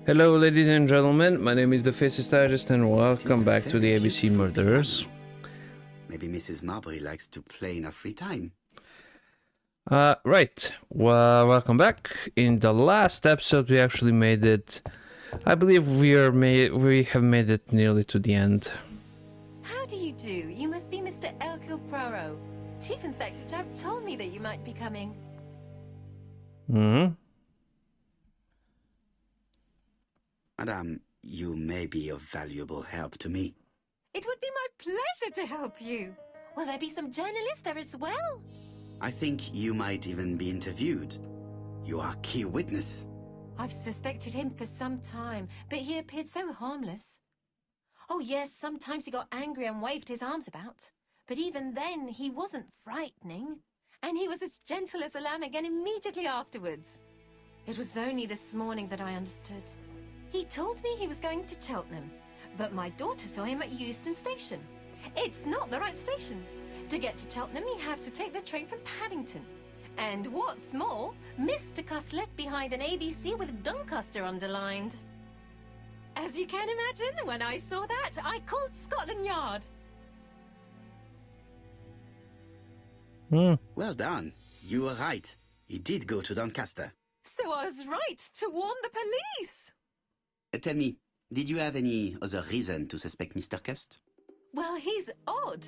Hello, ladies and gentlemen. My name is the Faces Digest, and welcome back to the ABC Murderers. Maybe Mrs. Marbury likes to play in her free time. Right. Well, welcome back. In the last episode, we actually made it. I believe we have made it nearly to the end. How do you do? You must be Mr. Hercule Poirot. Chief Inspector Chubb told me that you might be coming. Madame, you may be of valuable help to me. It would be my pleasure to help you. Will there be some journalists there as well? I think you might even be interviewed. You are a key witness. I've suspected him for some time, but he appeared so harmless. Oh yes, sometimes he got angry and waved his arms about. But even then, he wasn't frightening. And he was as gentle as a lamb again immediately afterwards. It was only this morning that I understood. He told me he was going to Cheltenham, but my daughter saw him at Euston Station. It's not the right station. To get to Cheltenham, you have to take the train from Paddington. And what's more, Mr. Cuss left behind an ABC with Doncaster underlined. As you can imagine, when I saw that, I called Scotland Yard. Well done. You were right. He did go to Doncaster. So I was right to warn the police. Tell me, did you have any other reason to suspect Mr. Cust? Well, he's odd.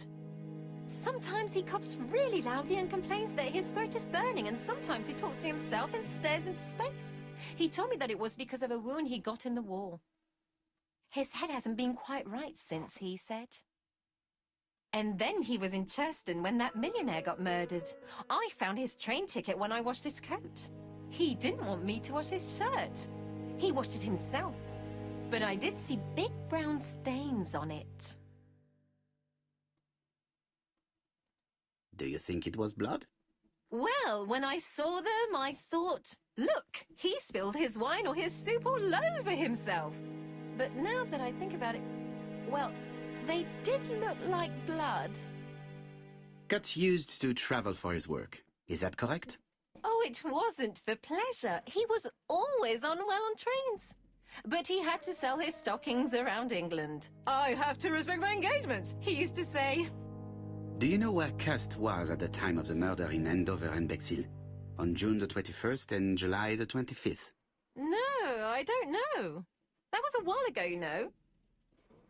Sometimes he coughs really loudly and complains that his throat is burning, and sometimes he talks to himself and stares into space. He told me that it was because of a wound he got in the war. His head hasn't been quite right since, he said. And then he was in Churston when that millionaire got murdered. I found his train ticket when I washed his coat. He didn't want me to wash his shirt. He washed it himself. But I did see big brown stains on it. Do you think it was blood? Well, when I saw them, I thought, look, he spilled his wine or his soup all over himself. But now that I think about it, well, they did look like blood. Cust used to travel for his work. Is that correct? Oh, it wasn't for pleasure. He was always unwell on trains. But he had to sell his stockings around England. I have to respect my engagements, he used to say. Do you know where Cust was at the time of the murder in Andover and Bexhill? On June the 21st and July the 25th? No, I don't know. That was a while ago, you know.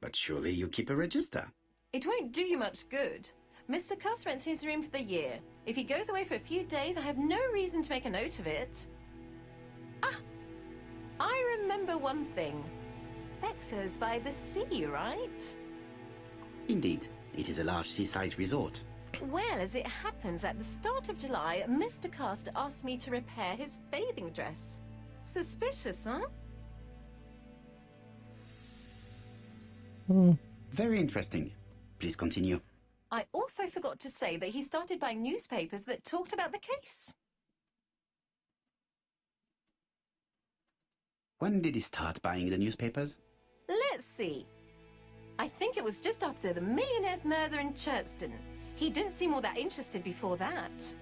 But surely you keep a register. It won't do you much good. Mr. Cuss rents his room for the year. If he goes away for a few days, I have no reason to make a note of it. I remember one thing. Bexhill by the sea, right? Indeed, it is a large seaside resort. Well, as it happens, at the start of July, Mr. Cust asked me to repair his bathing dress. Suspicious, huh? Very interesting. Please continue. I also forgot to say that he started buying newspapers that talked about the case. When did he start buying the newspapers? Let's see. I think it was just after the millionaire's murder in Churston. He didn't seem all that interested before that.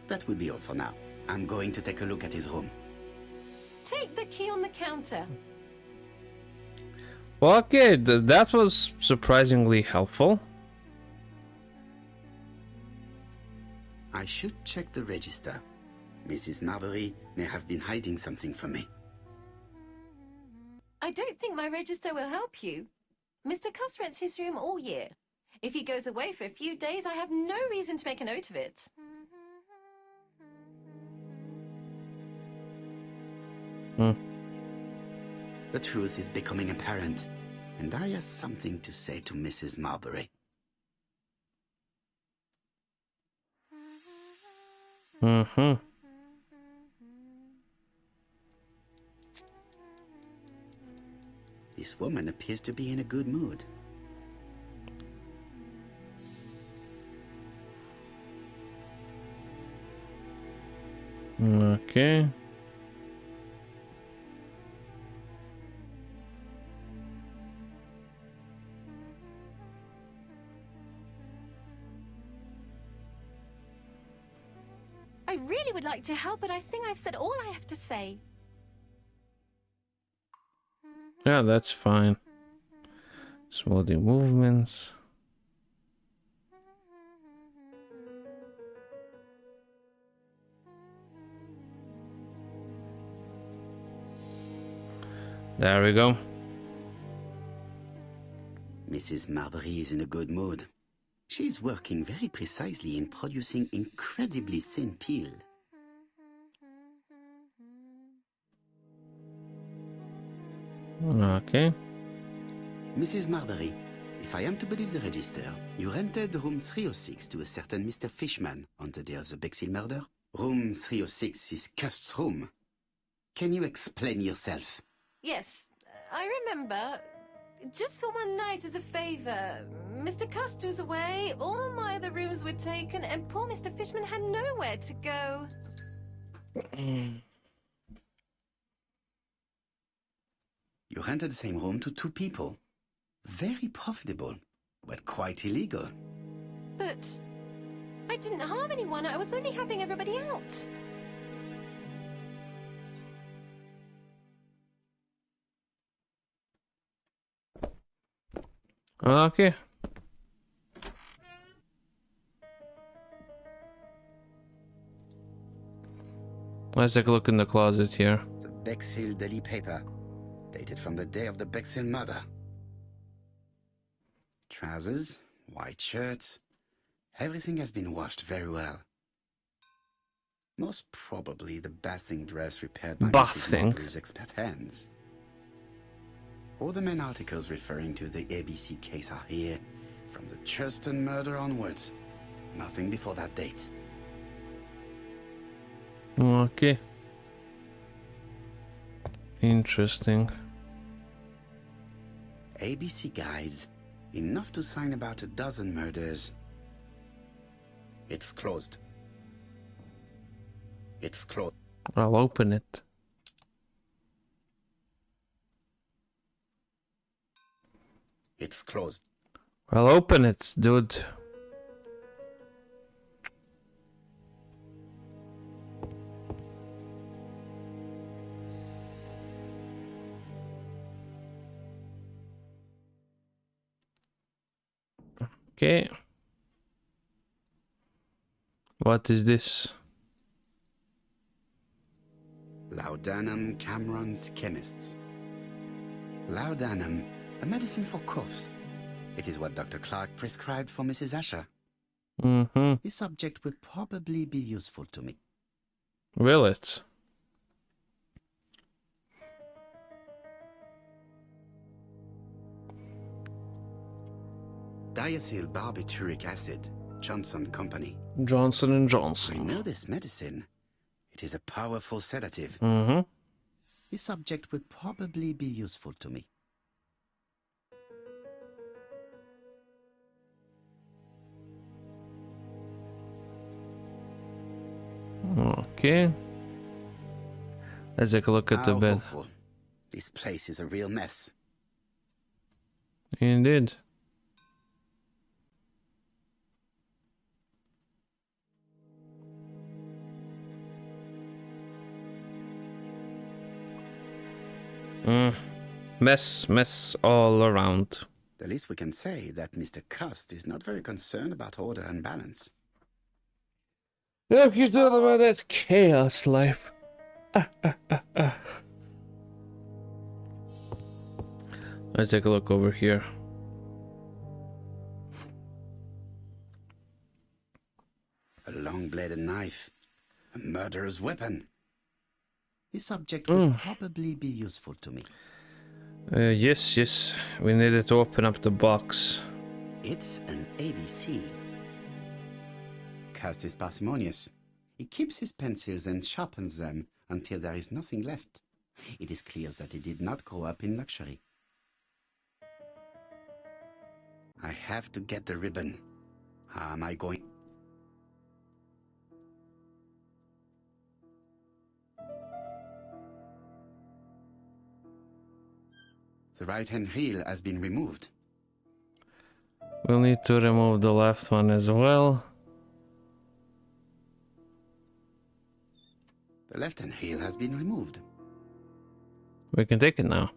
That will be all for now. I'm going to take a look at his room. Take the key on the counter. Well, okay, that was surprisingly helpful. I should check the register. Mrs. Marbury may have been hiding something from me. I don't think my register will help you. Mr. Cuss rents his room all year. If he goes away for a few days, I have no reason to make a note of it. The truth is becoming apparent, and I have something to say to Mrs. Marbury. This woman appears to be in a good mood. Okay. I really would like to help, but I think I've said all I have to say. Yeah, that's fine. Smoothing movements. There we go. Mrs. Marbury is in a good mood. She's working very precisely in producing incredibly thin peel. Okay. Mrs. Marbury, if I am to believe the register, you rented room 306 to a certain Mr. Fishman on the day of the Bexhill murder. Room 306 is Cust's room. Can you explain yourself? Yes, I remember. Just for one night as a favour. Mr. Cust was away, all my other rooms were taken, and poor Mr. Fishman had nowhere to go. You rented the same room to two people. Very profitable, but quite illegal. But I didn't harm anyone. I was only helping everybody out. Okay. Let's take a look in the closet here. The Bexhill Daily paper, dated from the day of the Bexhill murder. Trousers, white shirts, everything has been washed very well. Most probably the bathing dress repaired by Mrs. Bathing? Marbury's expert hands. All the main articles referring to the ABC case are here, from the Churston murder onwards. Nothing before that date. Okay. Interesting. ABC guides, enough to sign about a dozen murders. It's closed. It's closed. I'll open it. It's closed. I'll open it, dude. Okay. What is this? Laudanum Cameron's Chemists. Laudanum, a medicine for coughs. It is what Dr. Clark prescribed for Mrs. Asher. Mm-hmm. This subject will probably be useful to me. Will it? Diethyl barbituric acid, Johnson Company. Johnson and I Johnson. know this medicine. It is a powerful sedative. Mm-hmm. This subject will probably be useful to me. Okay. Let's take a look at the How bed. hopeful. This place is a real mess. Indeed. Mess all around. The least we can say that Mr. Cust is not very concerned about order and balance. Yeah, he's not about that chaos life. Let's take a look over here. A long-bladed knife. A murderer's weapon. This subject will probably be useful to me. Yes. We needed to open up the box. It's an ABC. Cust is parsimonious. He keeps his pencils and sharpens them until there is nothing left. It is clear that he did not grow up in luxury. I have to get the ribbon. How am I going? The right-hand reel has been removed. We'll need to remove the left one as well. The left-hand reel has been removed. We can take it now.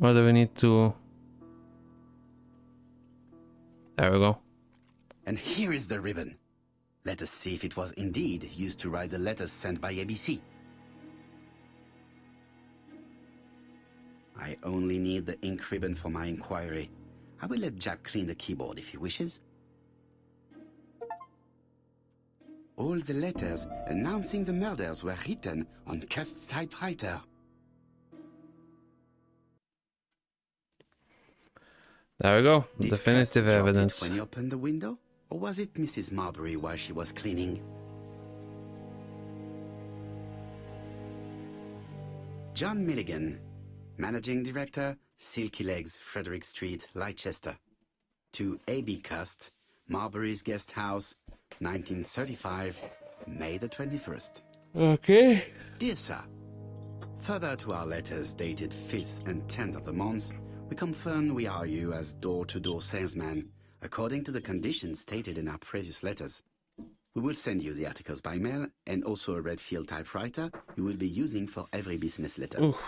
Or do we need to... There we go. And here is the ribbon. Let us see if it was indeed used to write the letters sent by ABC. I only need the ink ribbon for my inquiry. I will let Jack clean the keyboard if he wishes. All the letters announcing the murders were written on Cust's typewriter. There we go. Did Definitive Cust drop it evidence. when he opened the window? Or was it Mrs. Marbury while she was cleaning? John Milligan, Managing Director, Silky Legs, Frederick Street, Leicester. To A.B. Cust, Marbury's Guest House, 1935, May the 21st. Okay. Dear Sir, further to our letters dated 5th and 10th of the month, we confirm we are you as door-to-door salesman, according to the conditions stated in our previous letters. We will send you the articles by mail and also a Redfield typewriter you will be using for every business letter. Oof.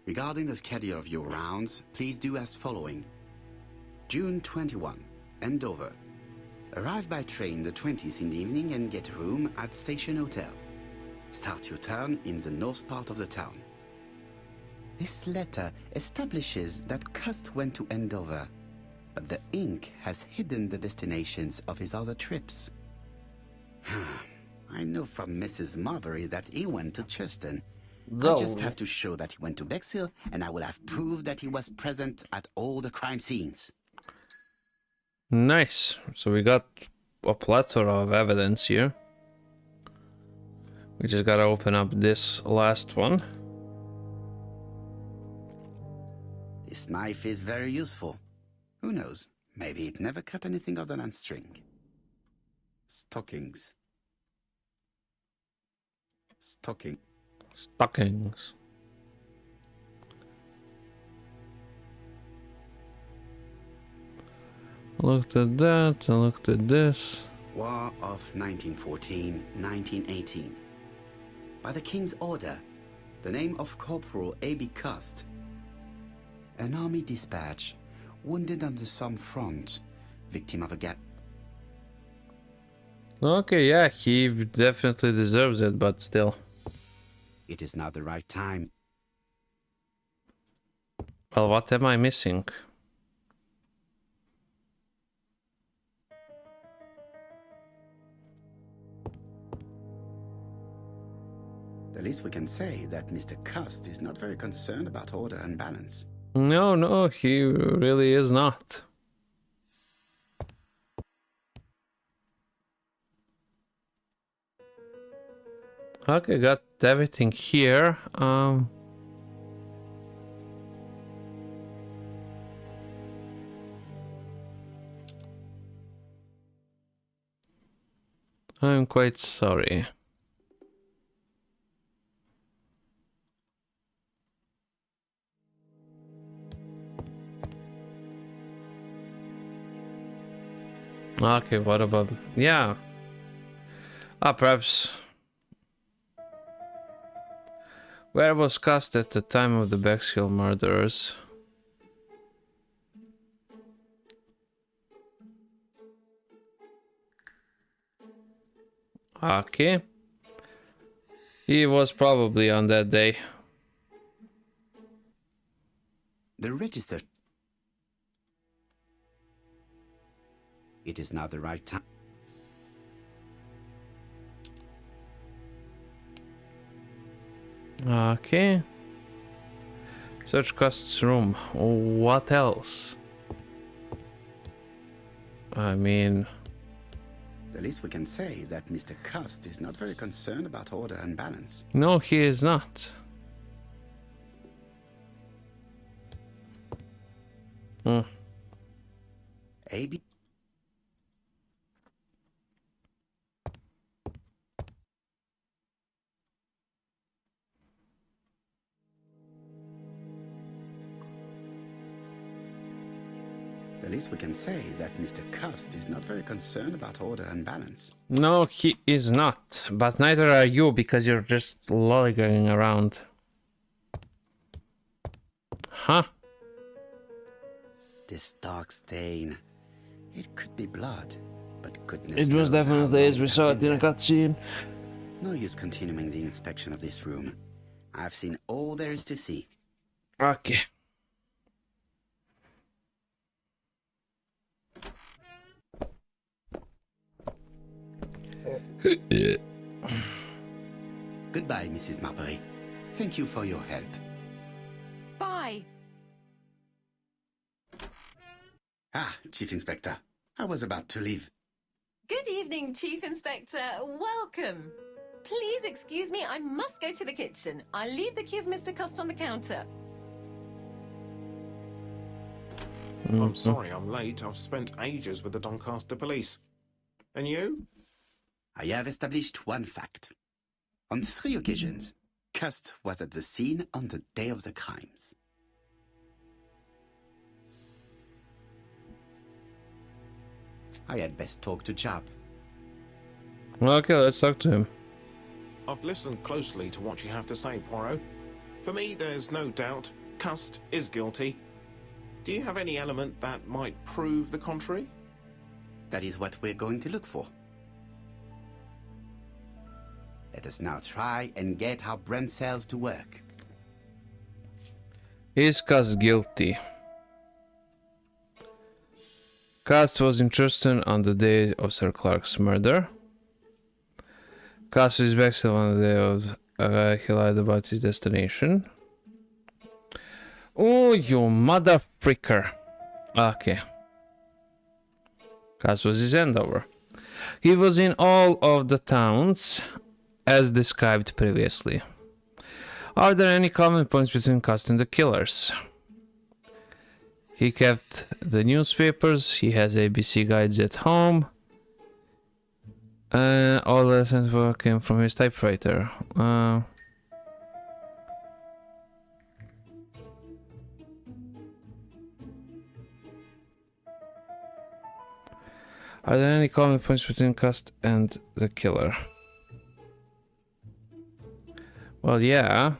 Regarding the schedule of your rounds, please do as following. June 21, Andover. Arrive by train the 20th in the evening and get a room at Station Hotel. Start your turn in the north part of the town. This letter establishes that Cust went to Andover, but the ink has hidden the destinations of his other trips. I know from Mrs. Marbury that he went to Churston. I just have to show that he went to Bexhill, and I will have proved that he was present at all the crime scenes. Nice. So we got a plethora of evidence here. We just gotta open up this last one. This knife is very useful. Who knows? Maybe it never cut anything other than string. Stockings. Stockings. Looked at that, I looked at this. War of 1914-1918. By the King's order, the name of Corporal A.B. Cust. An army dispatch, wounded on the Somme front, victim of a gas. Okay, yeah, he definitely deserves it, but still. It is not the right time. Well, what am I missing? The least we can say that Mr. Cust is not very concerned about order and balance. No, he really is not. Okay, got everything here. I'm quite sorry. Okay, what about... Yeah. Perhaps... Where was Cust at the time of the Bexhill murders? Okay. He was probably on that day. The register. It is not the right time. Okay. Search Cust's room. What else? I mean... The least we can say that Mr. Cust is not very concerned about order and balance. No, he is not. A.B. The least we can say that Mr. Cust is not very concerned about order and balance. No, he is not. But neither are you, because you're just lollygagging around. Uh-huh. This dark stain. It could be blood, but goodness It was knows how definitely long as we has saw it been in a there. cutscene. No use continuing the inspection of this room. I've seen all there is to see. Okay. Goodbye, Mrs. Marbury. Thank you for your help. Bye. Ah, Chief Inspector. I was about to leave. Good evening, Chief Inspector. Welcome. Please excuse me, I must go to the kitchen. I'll leave the key of Mr. Cust on the counter. I'm sorry I'm late. I've spent ages with the Doncaster police. And you? I have established one fact. On 3 occasions, Cust was at the scene on the day of the crimes. I had best talk to Chap. Okay, let's talk to him. I've listened closely to what you have to say, Poirot. For me, there's no doubt Cust is guilty. Do you have any element that might prove the contrary? That is what we're going to look for. Let us now try and get our brain cells to work. Is Cust guilty? Cust was in Churston on the day of Sir Clark's murder. Cust is back on the day of he lied about his destination. Oh, you mother freaker. Okay. Cust was his handover. He was in all of the towns as described previously. Are there any common points between Cust and the killers? He kept the newspapers, he has ABC guides at home. All the lessons came from his typewriter. Are there any common points between Cust and the killer? Well, yeah.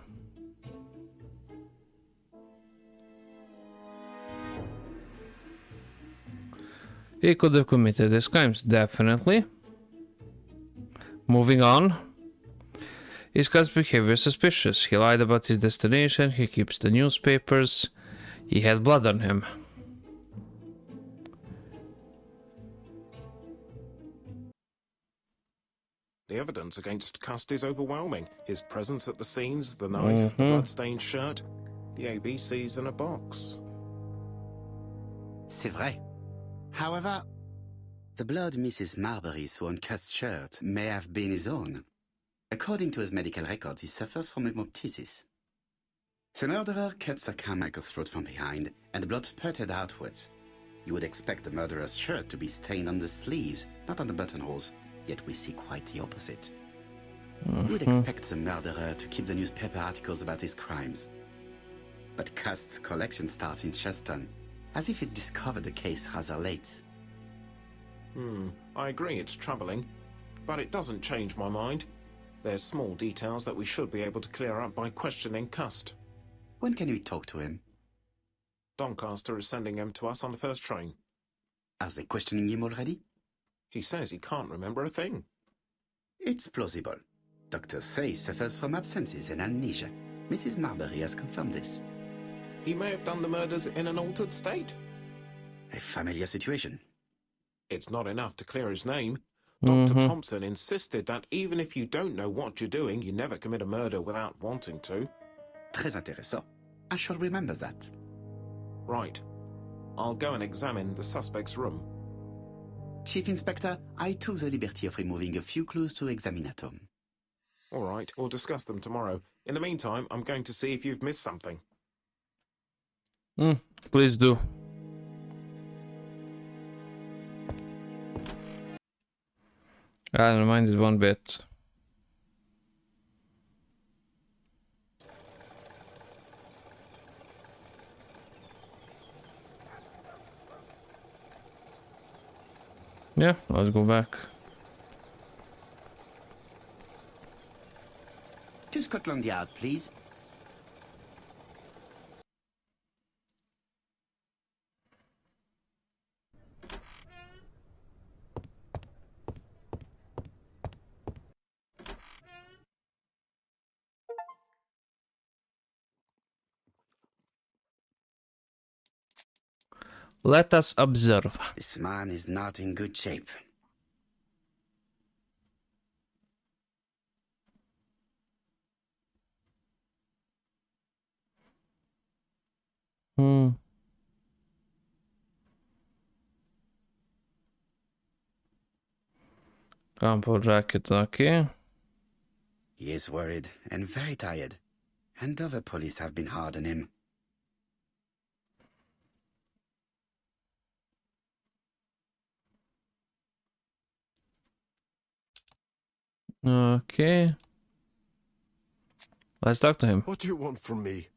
He could have committed these crimes, definitely. Moving on. Is Cust's behavior suspicious? He lied about his destination, he keeps the newspapers, he had blood on him. The evidence against Cust is overwhelming. His presence at the scenes, the knife, the blood-stained shirt, the ABCs in a box. C'est vrai. However, the blood Mrs. Marbury saw on Cust's shirt may have been his own. According to his medical records, he suffers from hemoptysis. The murderer cut Sir Carmichael's throat from behind, and the blood spurted outwards. You would expect the murderer's shirt to be stained on the sleeves, not on the buttonholes, yet we see quite the opposite. You would expect the murderer to keep the newspaper articles about his crimes. But Cust's collection starts in Cheston, as if it discovered the case rather late. I agree it's troubling, but it doesn't change my mind. There's small details that we should be able to clear up by questioning Cust. When can we talk to him? Doncaster is sending him to us on the first train. Are they questioning him already? He says he can't remember a thing. It's plausible. Doctors say he suffers from absences and amnesia. Mrs. Marbury has confirmed this. He may have done the murders in an altered state. A familiar situation. It's not enough to clear his name. Dr. Thompson insisted that even if you don't know what you're doing, you never commit a murder without wanting to. Très intéressant. I shall remember that. Right. I'll go and examine the suspect's room. Chief Inspector, I took the liberty of removing a few clues to examinatum. All right, we'll discuss them tomorrow. In the meantime, I'm going to see if you've missed something. Please do. I reminded one bit. Yeah, let's go back. To Scotland Yard, please. Let us observe. This man is not in good shape. Crumpled jacket, okay. He is worried and very tired, and other police have been hard on him. Okay. Let's talk to him. What do you want from me?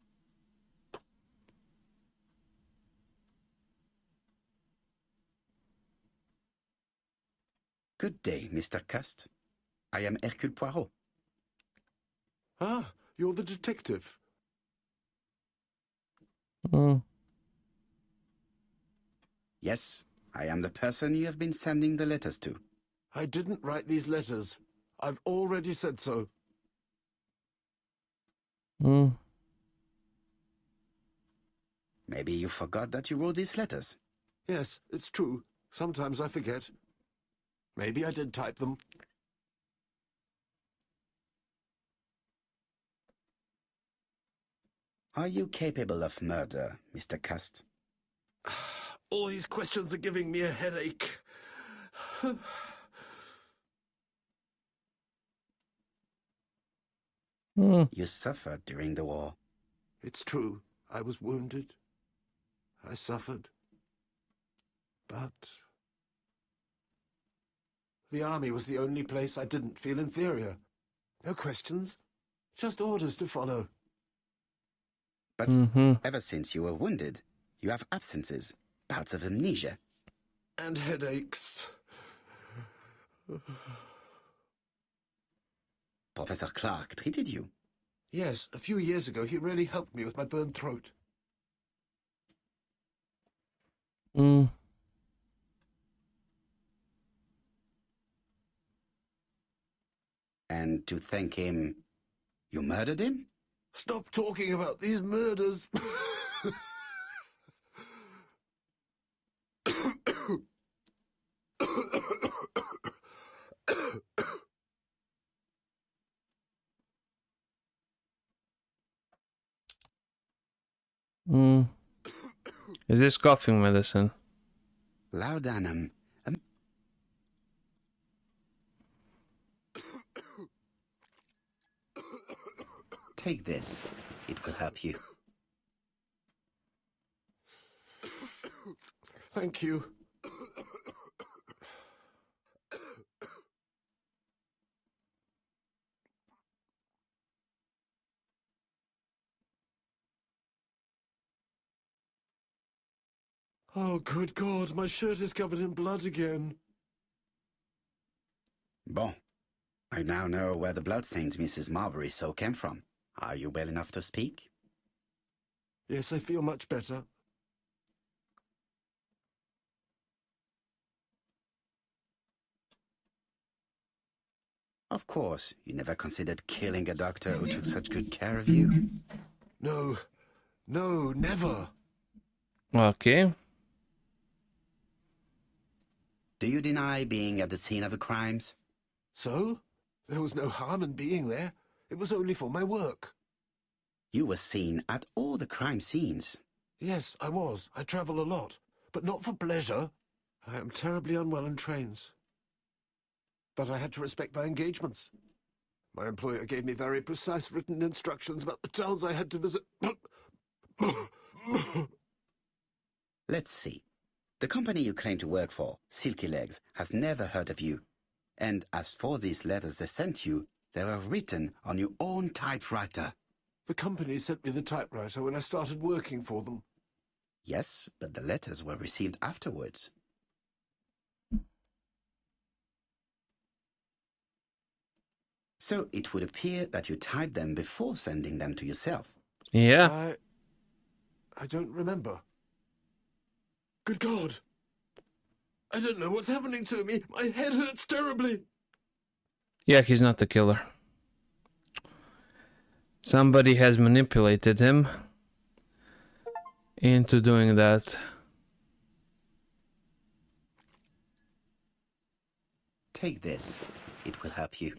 Good day, Mr. Cust. I am Hercule Poirot. Ah, you're the detective. Yes, I am the person you have been sending the letters to. I didn't write these letters. I've already said so. Maybe you forgot that you wrote these letters. Yes, it's true. Sometimes I forget. Maybe I did type them. Are you capable of murder, Mr. Cust? All these questions are giving me a headache. You suffered during the war. It's true. I was wounded. I suffered. But the army was the only place I didn't feel inferior. No questions. Just orders to follow. But ever since you were wounded, you have absences, bouts of amnesia. And headaches. Professor Clark treated you. Yes, a few years ago he really helped me with my burned throat. And to thank him, you murdered him? Stop talking about these murders. Is this coughing medicine? Laudanum. Take this. It will help you. Thank you. Oh, good God, my shirt is covered in blood again. Bon. I now know where the bloodstains Mrs. Marbury saw came from. Are you well enough to speak? Yes, I feel much better. Of course, you never considered killing a doctor who took such good care of you. No, never. Okay. Do you deny being at the scene of the crimes? So? There was no harm in being there. It was only for my work. You were seen at all the crime scenes. Yes, I was. I travel a lot, but not for pleasure. I am terribly unwell in trains. But I had to respect my engagements. My employer gave me very precise written instructions about the towns I had to visit. Let's see. The company you claim to work for, Silky Legs, has never heard of you. And as for these letters they sent you, they were written on your own typewriter. The company sent me the typewriter when I started working for them. Yes, but the letters were received afterwards. So it would appear that you typed them before sending them to yourself. Yeah. I don't remember. Good God! I don't know what's happening to me. My head hurts terribly. Yeah, he's not the killer. Somebody has manipulated him into doing that. take this. It will help you.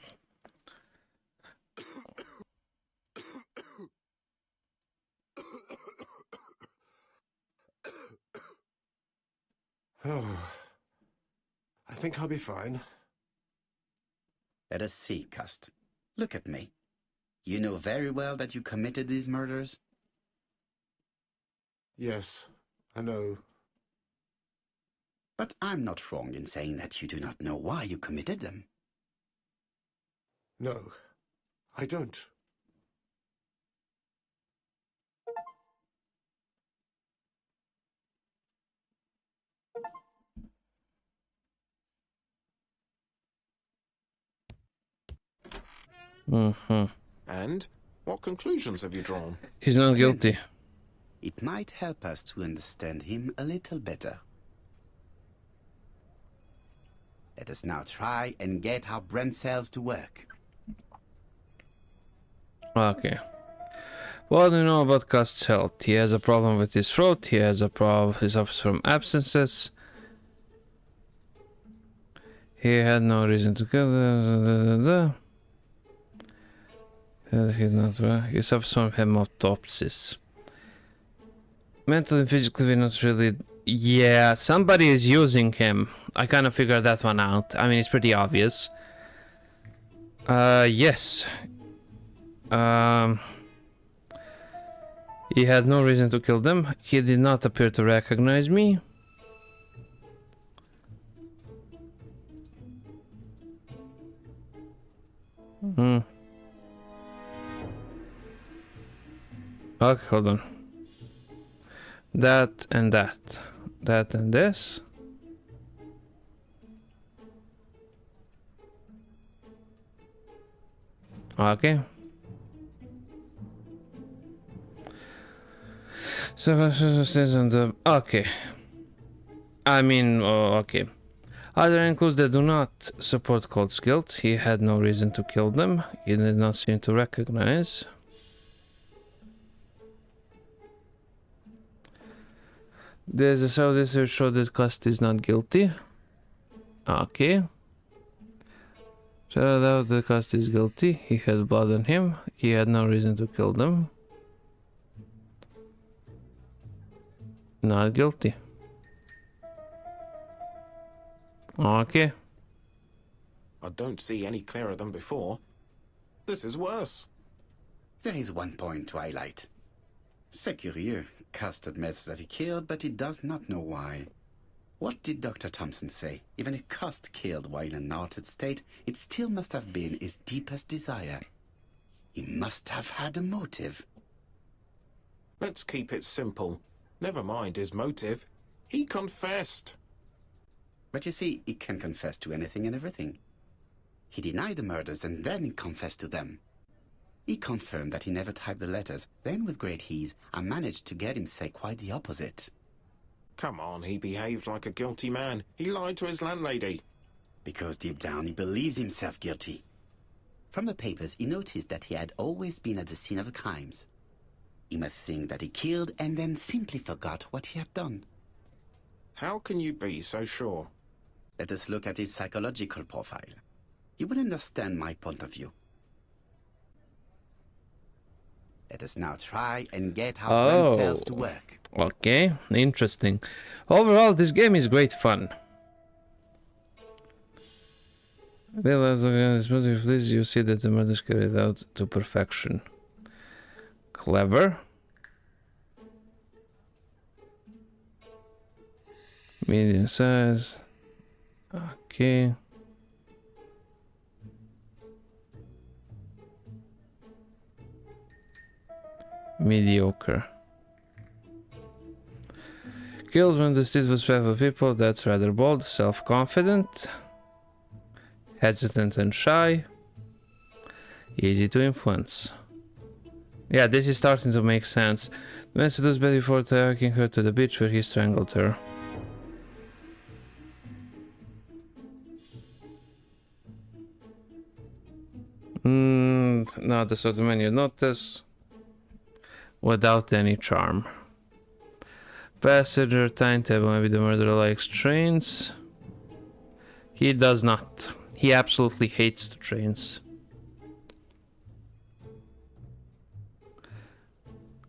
Oh, I think I'll be fine. Let us see, Cust. Look at me. You know very well that you committed these murders? Yes, I know. But I'm not wrong in saying that you do not know why you committed them. No, I don't. Mm-hmm. And what conclusions have you drawn? He's not guilty. It might help us to understand him a little better. Let us now try and get our brain cells to work. Okay. What do you know about Cust's health? He has a problem with his throat. He has a problem. He suffers from abscesses. He had no reason to kill. He suffers from hematopsis. Mentally and physically, we're not really. Yeah, somebody is using him. I kind of figured that one out. I mean, it's pretty obvious. Yes. He had no reason to kill them. He did not appear to recognize me. Okay, hold on. That and that. That and this. Okay. So stays on the. Okay. I mean, okay. Are there any clues that do not support Colt's guilt? He had no reason to kill them. He did not seem to recognize. There's a so this will show that Cust is not guilty. Okay. Shut out that Cust is guilty. He had blood on him. He had no reason to kill them. Not guilty. Okay. I don't see any clearer than before. This is worse. There is one point to highlight. C'est curieux. Cust admits that he killed, but he does not know why. What did Dr. Thompson say? Even if Cust killed while in an altered state, it still must have been his deepest desire. He must have had a motive. Let's keep it simple. Never mind his motive. He confessed. But you see, he can confess to anything and everything. He denied the murders and then confessed to them. He confirmed that he never typed the letters. Then, with great ease, I managed to get him say quite the opposite. Come on, he behaved like a guilty man. He lied to his landlady. Because deep down he believes himself guilty. From the papers, he noticed that he had always been at the scene of the crimes. He must think that he killed and then simply forgot what he had done. How can you be so sure? Let us look at his psychological profile. You will understand my point of view. Let us now try and get our brain cells to work. Okay, interesting. Overall, this game is great fun. Please, you see that the murder is carried out to perfection. Clever. Medium size. Okay. Mediocre. Killed when the street was packed with people. That's rather bold. Self-confident. Hesitant and shy. Easy to influence. Yeah, this is starting to make sense. The man seduced Betty before taking her to the beach where he strangled her. Not the sort of man you notice. Without any charm. Passenger timetable. Maybe the murderer likes trains. He does not. He absolutely hates the trains.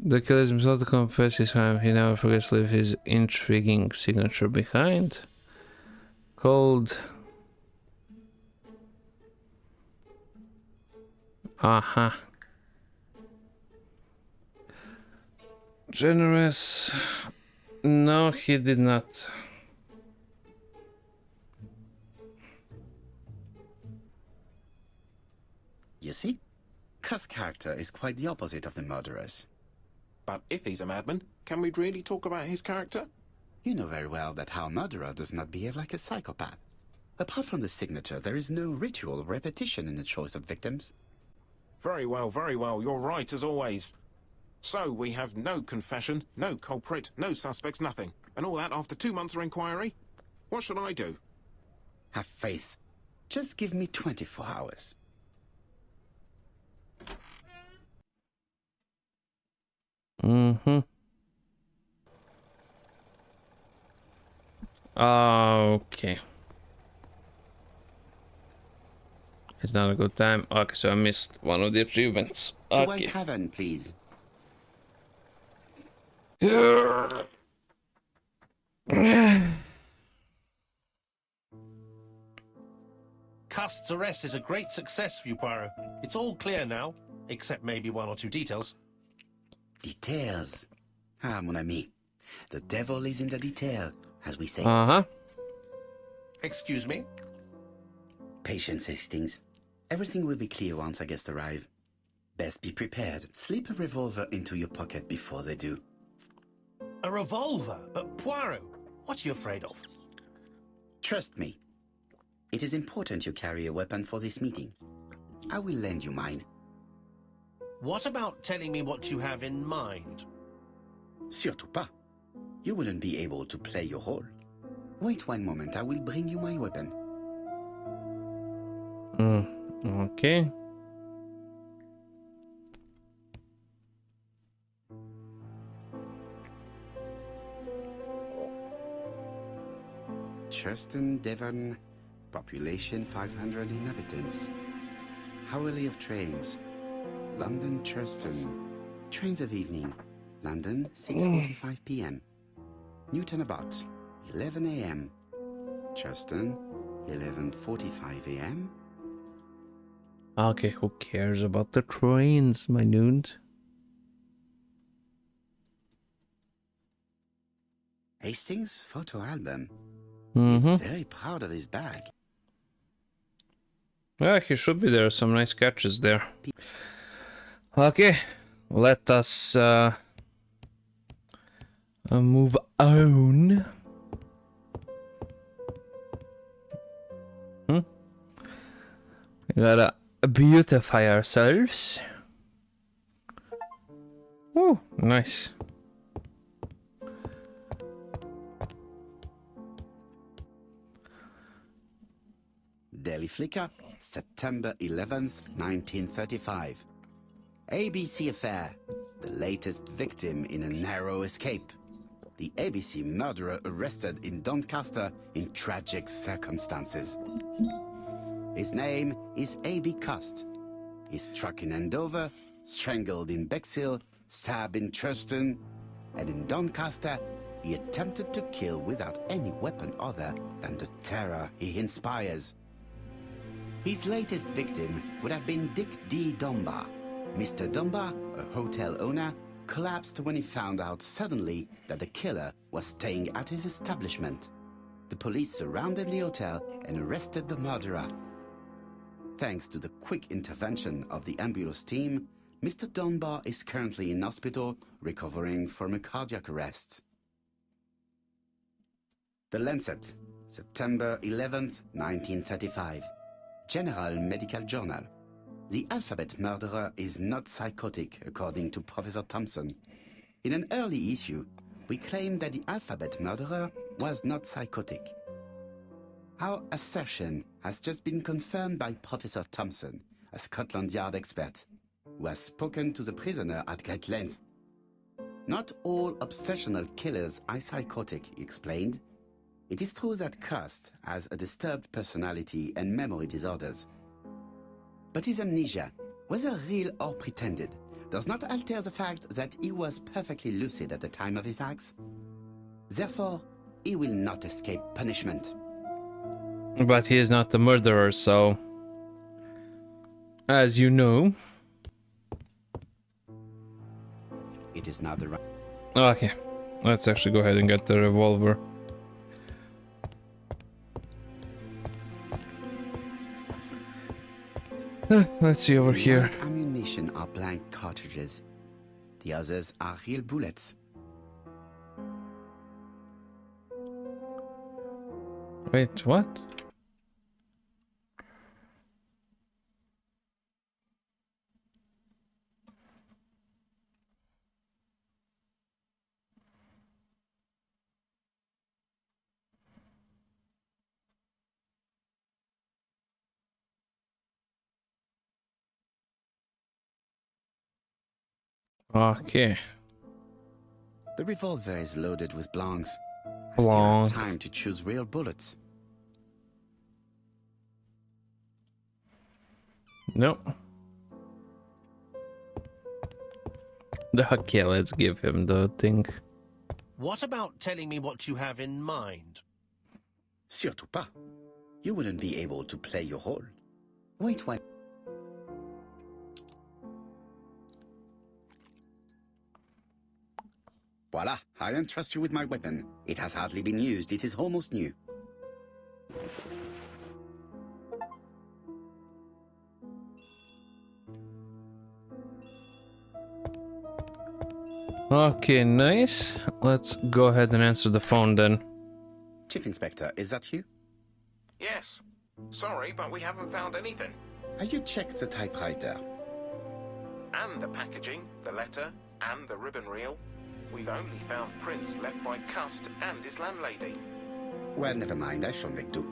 The killer is himself to confess his crime. He never forgets to leave his intriguing signature behind. Cold. Aha. Generous. No, he did not. You see? Cuss' character is quite the opposite of the murderer's. But if he's a madman, can we really talk about his character? You know very well that our murderer does not behave like a psychopath. Apart from the signature, there is no ritual or repetition in the choice of victims. Very well, you're right as always. So we have no confession, no culprit, no suspects, nothing. And all that after 2 months of inquiry? What should I do? Have faith. Just give me 24 hours. Mm-hmm. Okay. It's not a good time. Okay, so I missed one of the achievements. To White Okay. Heaven, please. Cust's arrest is a great success for you, Poirot. It's all clear now, except maybe 1 or 2 details. Details. Ah, mon ami. The devil is in the detail, as we say. Uh-huh. Excuse me? Patience, Hastings. Everything will be clear once our guests arrive. Best be prepared. Slip a revolver into your pocket before they do. A revolver? But Poirot, what are you afraid of? Trust me. It is important you carry a weapon for this meeting. I will lend you mine. What about telling me what you have in mind? Surtout pas. You wouldn't be able to play your role. Wait 1 moment, I will bring you my weapon. Okay. Churston, Devon, population 500 inhabitants. Hourly of trains. London, Churston. Trains of evening. London, 6:45 p.m. Newton about 11 a.m. Churston, 11:45 a.m. Okay, who cares about the trains, my dude? Hastings' photo album. Mm-hmm. He's very proud of his bag. Yeah, he should be there. Some nice sketches there. Okay, let us move on. We gotta beautify ourselves. Oh, nice. Daily Flicker, September 11th, 1935. ABC affair. The latest victim in a narrow escape. The ABC murderer arrested in Doncaster in tragic circumstances. His name is A.B. Cust. He's struck in Andover, strangled in Bexhill, stabbed in Churston, and in Doncaster, he attempted to kill without any weapon other than the terror he inspires. His latest victim would have been Dick D. Dunbar. Mr. Dunbar, a hotel owner, collapsed when he found out suddenly that the killer was staying at his establishment. The police surrounded the hotel and arrested the murderer. Thanks to the quick intervention of the ambulance team, Mr. Dunbar is currently in hospital recovering from a cardiac arrest. The Lancet, September 11th, 1935. General Medical Journal. The alphabet murderer is not psychotic, according to Professor Thompson. In an early issue, we claimed that the alphabet murderer was not psychotic. Our assertion has just been confirmed by Professor Thompson, a Scotland Yard expert, who has spoken to the prisoner at great length. Not all obsessional killers are psychotic, he explained. It is true that Cust has a disturbed personality and memory disorders. But his amnesia, whether real or pretended, does not alter the fact that he was perfectly lucid at the time of his acts. Therefore, he will not escape punishment. But he is not the murderer, so... As you know... It is not the right... Okay, let's actually go ahead and get the revolver. Let's see over here. Blank ammunition are blank cartridges. The others are real bullets. Wait, what? Okay. The revolver is loaded with blancs. I still Blancs. have time to choose real bullets. No. Okay, let's give him the thing. What about telling me what you have in mind? Surtout pas. You wouldn't be able to play your role. Wait one. Voila, I entrust you with my weapon. It has hardly been used, it is almost new. Okay, nice. Let's go ahead and answer the phone then. Chief Inspector, is that you? Yes. Sorry, but we haven't found anything. Have you checked the typewriter? And the packaging, the letter, and the ribbon reel. We've only found prints left by Cust and his landlady. Well, never mind, I shall make do.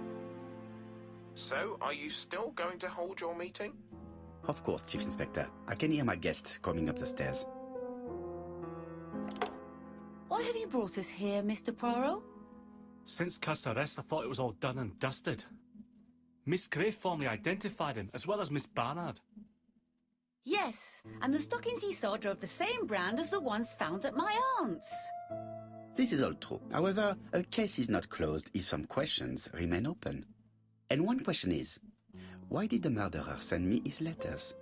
So, are you still going to hold your meeting? Of course, Chief Inspector. I can hear my guest coming up the stairs. Why have you brought us here, Mr. Poirot? Since Cust's arrest, I thought it was all done and dusted. Miss Gray formally identified him, as well as Miss Barnard. Yes, and the stockings he saw drove the same brand as the ones found at my aunt's. This is all true. However, a case is not closed if some questions remain open. And one question is, why did the murderer send me his letters?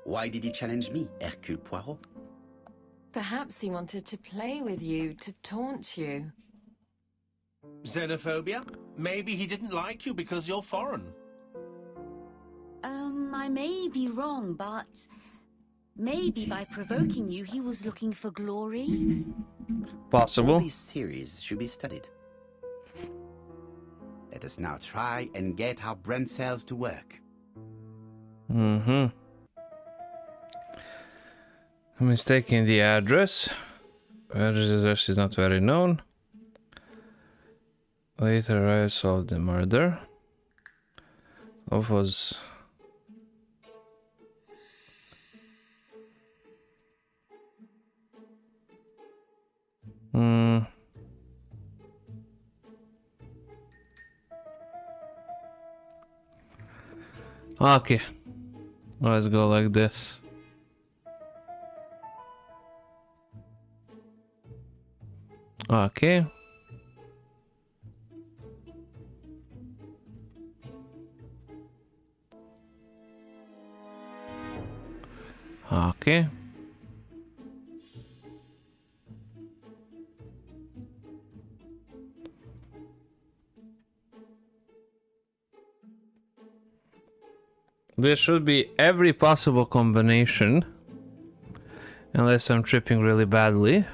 Why did he challenge me, Hercule Poirot? Perhaps he wanted to play with you, to taunt you. Xenophobia? Maybe he didn't like you because you're foreign. I may be wrong, but maybe by provoking you, he was looking for glory? All Possible. these theories should be studied. Let us now try and get our brain cells to work. Mm-hmm. I'm mistaking the address. Address is not very known. Later I solved the murder. What was... Okay. Let's go like this. Okay. Okay. There should be every possible combination, unless I'm tripping really badly.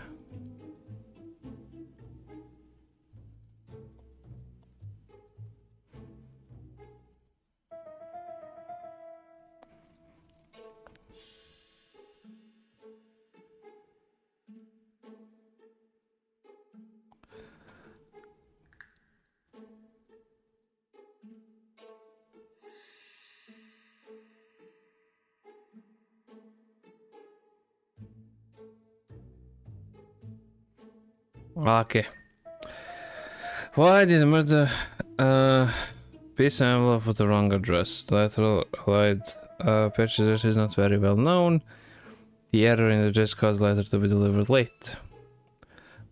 Okay. Why did the murder piece envelope with the wrong address? The letter allied purchaser is not very well known. The error in the address caused the letter to be delivered late.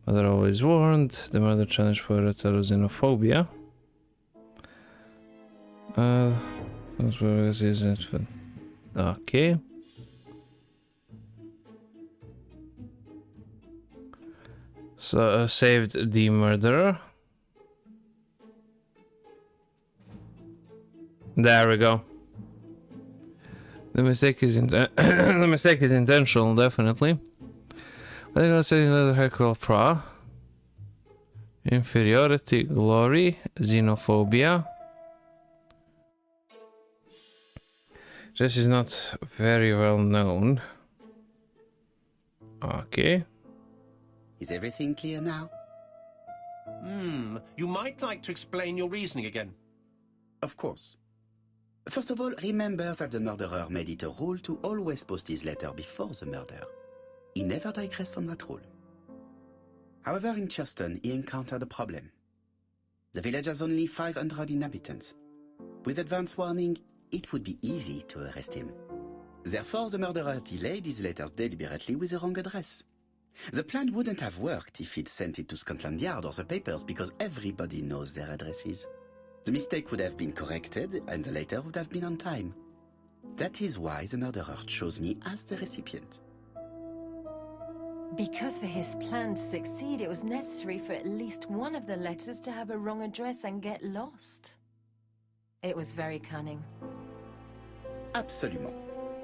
Mother always warned. The murder challenge for xenophobia. Okay. So saved the murderer. There we go. The mistake is the mistake is intentional, definitely. But I'm gonna say another Hercule Pra. Inferiority, glory, xenophobia. This is not very well known. Okay. Is everything clear now? You might like to explain your reasoning again. Of course. First of all, remember that the murderer made it a rule to always post his letter before the murder. He never digressed from that rule. However, in Churston, he encountered a problem. The village has only 500 inhabitants. With advance warning, it would be easy to arrest him. Therefore, the murderer delayed his letters deliberately with the wrong address. The plan wouldn't have worked if he'd sent it to Scotland Yard or the papers because everybody knows their addresses. The mistake would have been corrected and the letter would have been on time. That is why the murderer chose me as the recipient. Because for his plan to succeed, it was necessary for at least one of the letters to have a wrong address and get lost. It was very cunning. Absolument.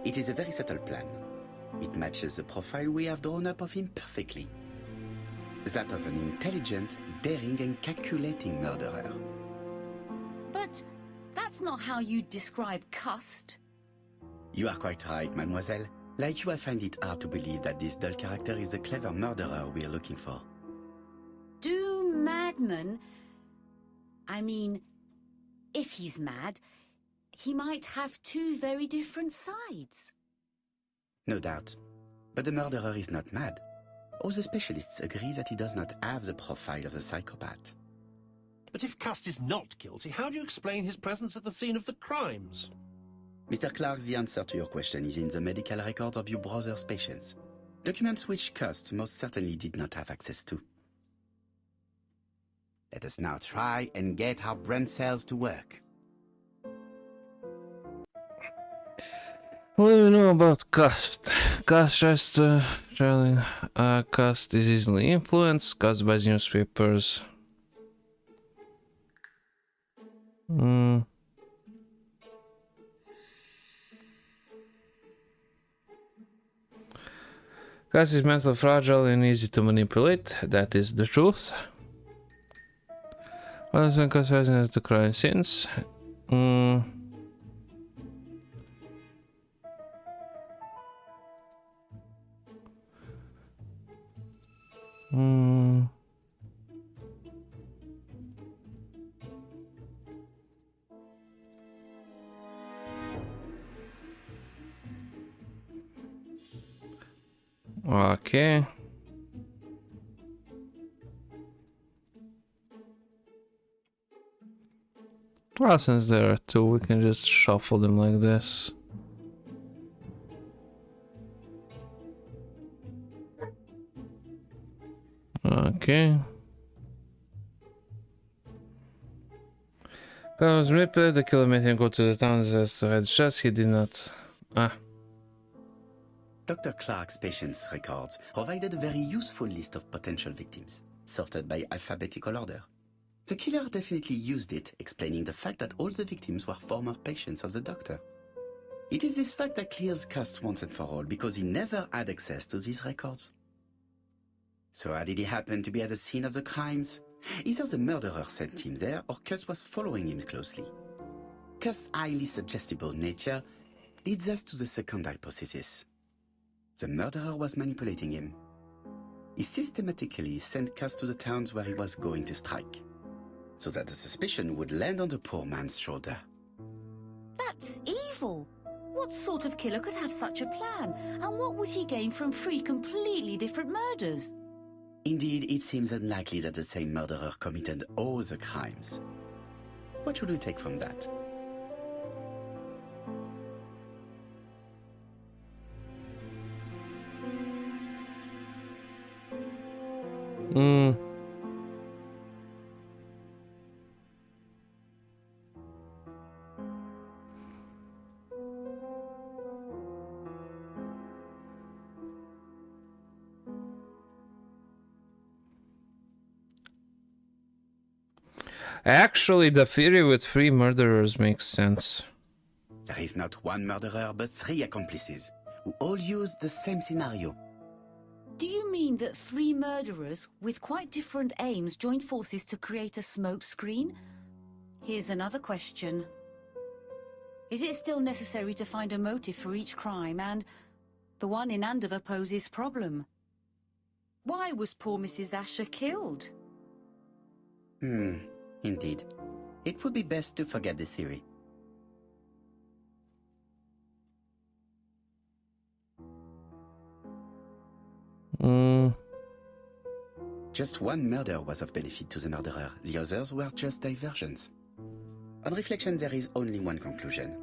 It is a very subtle plan. It matches the profile we have drawn up of him perfectly. That of an intelligent, daring and calculating murderer. But that's not how you describe Cust. You are quite right, mademoiselle. Like you, I find it hard to believe that this dull character is the clever murderer we are looking for. Do madmen... I mean, if he's mad, he might have two very different sides. No doubt. But the murderer is not mad. All the specialists agree that he does not have the profile of a psychopath. But if Cust is not guilty, how do you explain his presence at the scene of the crimes? Mr. Clark, the answer to your question is in the medical records of your brother's patients. Documents which Cust most certainly did not have access to. Let us now try and get our brain cells to work. What do we know about Cust? Cust is easily influenced, caused by newspapers. Cust is mentally fragile and easy to manipulate. That is the truth. What has been considered as the crime since? Okay. Well, since there are two, we can just shuffle them like this. Okay. That was manipulated. The killer made him go to the town as to head shots. He did not. Dr. Clark's patients' records provided a very useful list of potential victims, sorted by alphabetical order. The killer definitely used it, explaining the fact that all the victims were former patients of the doctor. It is this fact that clears Cust once and for all, because he never had access to these records. So how did he happen to be at the scene of the crimes? Either the murderer sent him there, or Cust was following him closely. Cust's highly suggestible nature leads us to the second hypothesis. The murderer was manipulating him. He systematically sent Cust to the towns where he was going to strike, so that the suspicion would land on the poor man's shoulder. That's evil. What sort of killer could have such a plan? And what would he gain from three completely different murders? Indeed, it seems unlikely that the same murderer committed all the crimes. What should we take from that? Actually, the theory with 3 murderers makes sense. There is not one murderer, but 3 accomplices, who all use the same scenario. Do you mean that 3 murderers with quite different aims joined forces to create a smoke screen? Here's another question. Is it still necessary to find a motive for each crime, and the one in Andover poses problem? Why was poor Mrs. Asher killed? Indeed. It would be best to forget the theory. Just one murder was of benefit to the murderer. The others were just diversions. On reflection, there is only one conclusion.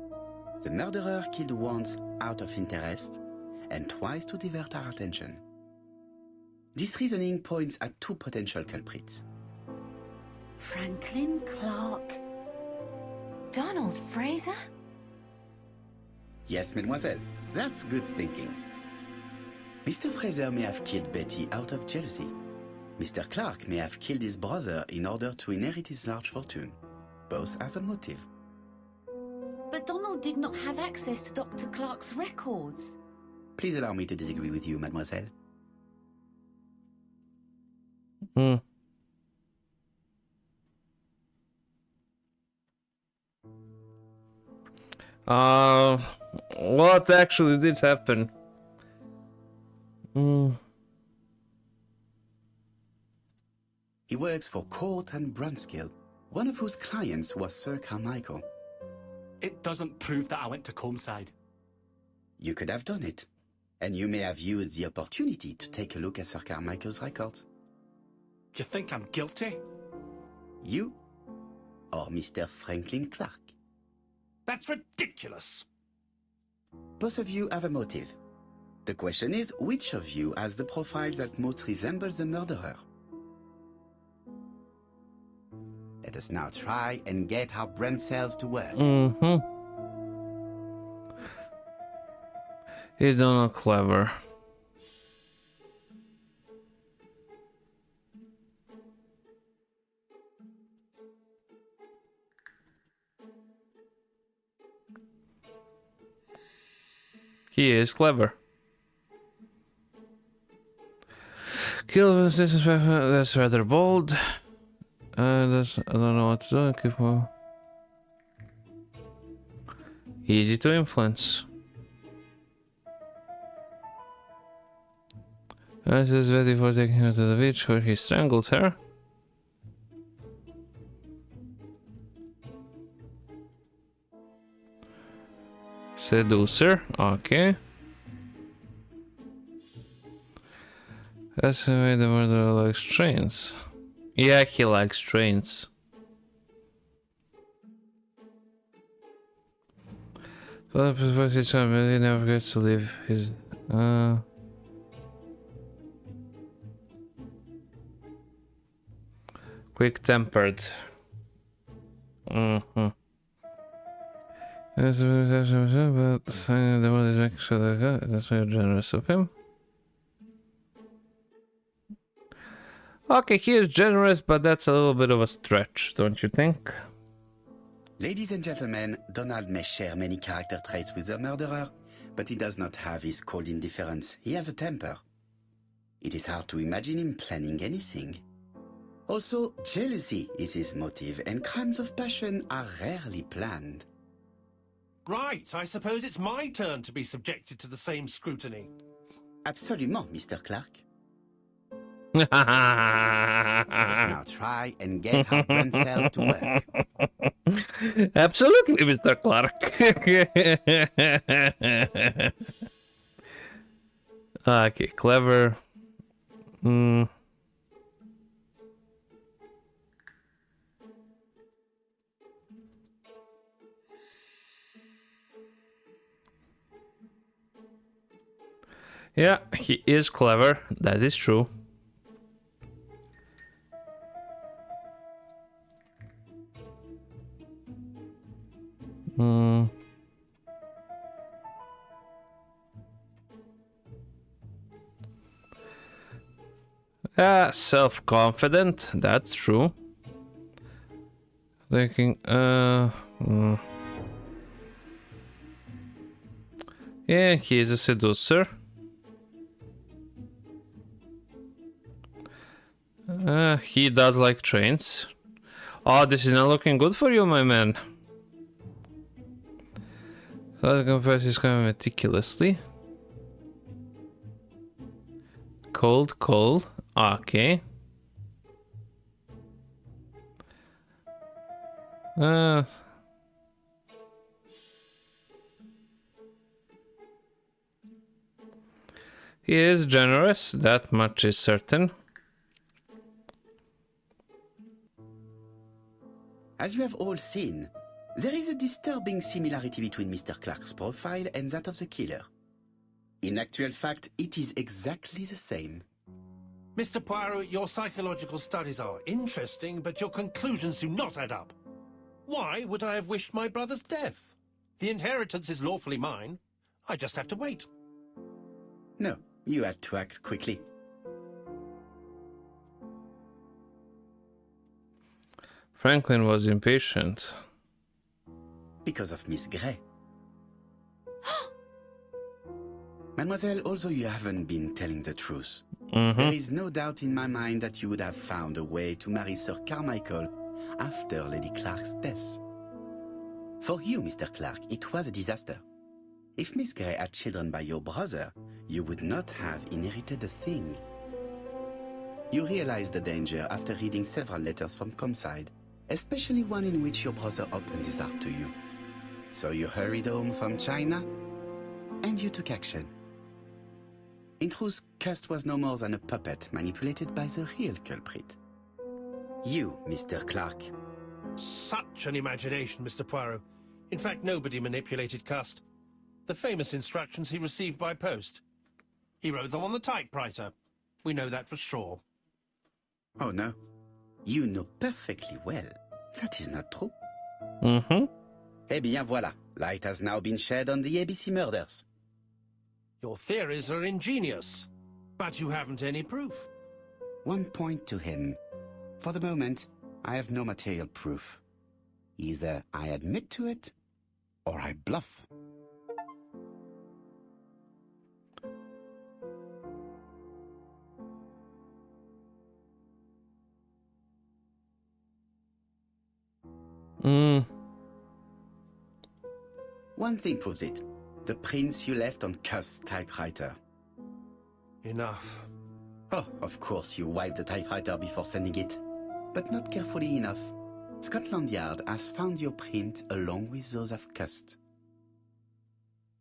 The murderer killed once out of interest, and twice to divert our attention. This reasoning points at 2 potential culprits. Franklin Clark. Donald Fraser? Yes, mademoiselle. That's good thinking. Mr. Fraser may have killed Betty out of jealousy. Mr. Clark may have killed his brother in order to inherit his large fortune. Both have a motive. But Donald did not have access to Dr. Clark's records. Please allow me to disagree with you, mademoiselle. What actually did happen? He works for Court and Brunskill, one of whose clients was Sir Carmichael. It doesn't prove that I went to Comeside. You could have done it, and you may have used the opportunity to take a look at Sir Carmichael's records. You think I'm guilty? You or Mr. Franklin Clark? That's ridiculous. Both of you have a motive. The question is, which of you has the profile that most resembles the murderer? Let us now try and get our brain cells to work. He's not clever. He is clever. Kill that's rather bold. I don't know what to do. Keep on. Easy to influence. This is ready for taking her to the beach where he strangles her. Seducer, okay. That's the way the murderer likes trains. Yeah, he likes trains. But he never gets to leave his quick-tempered. That's very generous of him. Okay, he is generous, but that's a little bit of a stretch, don't you think? Ladies and gentlemen, Donald may share many character traits with the murderer, but he does not have his cold indifference. He has a temper. It is hard to imagine him planning anything. Also, jealousy is his motive, and crimes of passion are rarely planned. Right, I suppose it's my turn to be subjected to the same scrutiny. Absolument, Mr. Clark. Let us now try and get our brain cells to work. Absolutely, Mr. Clark. Okay, clever. Yeah, he is clever. That is true. Self-confident. That's true. Thinking, yeah, he is a seducer. He does like trains. Oh, this is not looking good for you, my man. So the compass is coming meticulously. Cold, cold. Okay. He is generous, that much is certain. As you have all seen, there is a disturbing similarity between Mr. Clark's profile and that of the killer. In actual fact, it is exactly the same. Mr. Poirot, your psychological studies are interesting, but your conclusions do not add up. Why would I have wished my brother's death? The inheritance is lawfully mine. I just have to wait. No, you had to act quickly. Franklin was impatient. Because of Miss Grey. Mademoiselle, although you haven't been telling the truth, there is no doubt in my mind that you would have found a way to marry Sir Carmichael after Lady Clark's death. For you, Mr. Clark, it was a disaster. If Miss Grey had children by your brother, you would not have inherited a thing. You realized the danger after reading several letters from Comside, especially one in which your brother opened his heart to you. So you hurried home from China, and you took action. In truth, Cust was no more than a puppet manipulated by the real culprit. You, Mr. Clark. Such an imagination, Mr. Poirot. In fact, nobody manipulated Cust. The famous instructions he received by post. He wrote them on the typewriter. We know that for sure. Oh no. You know perfectly well. That is not true. Eh bien voilà. Light has now been shed on the ABC murders. Your theories are ingenious, but you haven't any proof. One point to him. For the moment, I have no material proof. Either I admit to it, or I bluff. One thing proves it. The prints you left on Cust's typewriter. Enough. Oh, of course you wiped the typewriter before sending it. But not carefully enough. Scotland Yard has found your print along with those of Cust.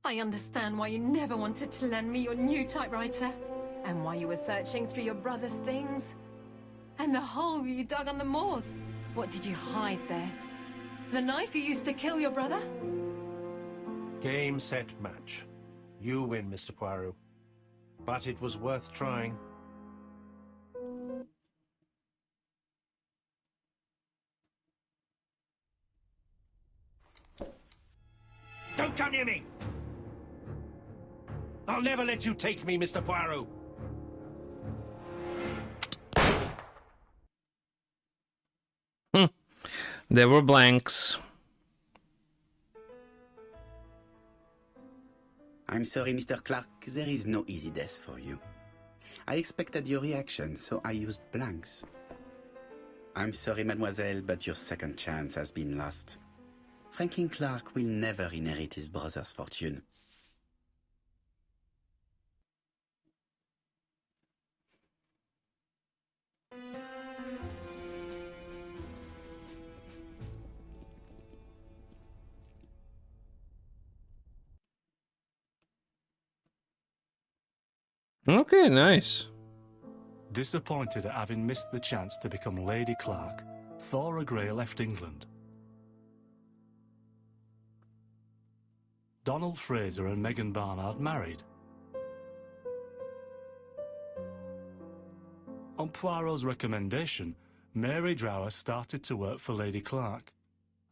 I understand why you never wanted to lend me your new typewriter, and why you were searching through your brother's things. And the hole you dug on the moors. What did you hide there? The knife you used to kill your brother? Game, set, match. You win, Mr. Poirot. But it was worth trying. Don't come near me! I'll never let you take me, Mr. Poirot! There were blanks. I'm sorry, Mr. Clark, there is no easy death for you. I expected your reaction, so I used blanks. I'm sorry, mademoiselle, but your second chance has been lost. Franklin Clark will never inherit his brother's fortune. Okay, nice. Disappointed at having missed the chance to become Lady Clark, Thora Grey left England. Donald Fraser and Megan Barnard married. On Poirot's recommendation, Mary Drower started to work for Lady Clark.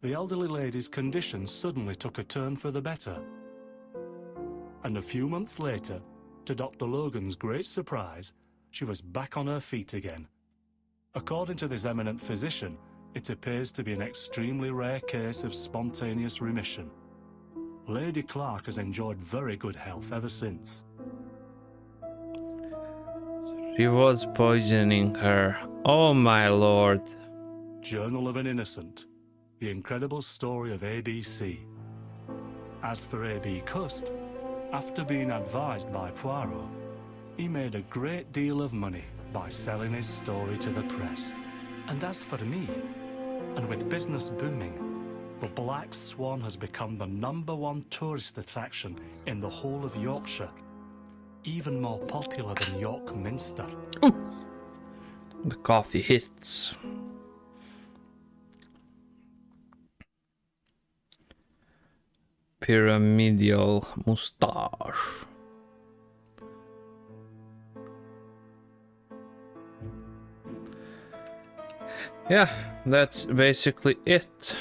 The elderly lady's condition suddenly took a turn for the better. And a few months later, to Dr. Logan's great surprise, she was back on her feet again. According to this eminent physician, it appears to be an extremely rare case of spontaneous remission. Lady Clark has enjoyed very good health ever since. She was poisoning her. Oh my lord. Journal of an Innocent. The incredible story of ABC. As for A.B. Cust, after being advised by Poirot, he made a great deal of money by selling his story to the press. And as for me, and with business booming, the Black Swan has become the #1 tourist attraction in the whole of Yorkshire, even more popular than York Minster. The coffee hits. Pyramidal mustache. Yeah, that's basically it.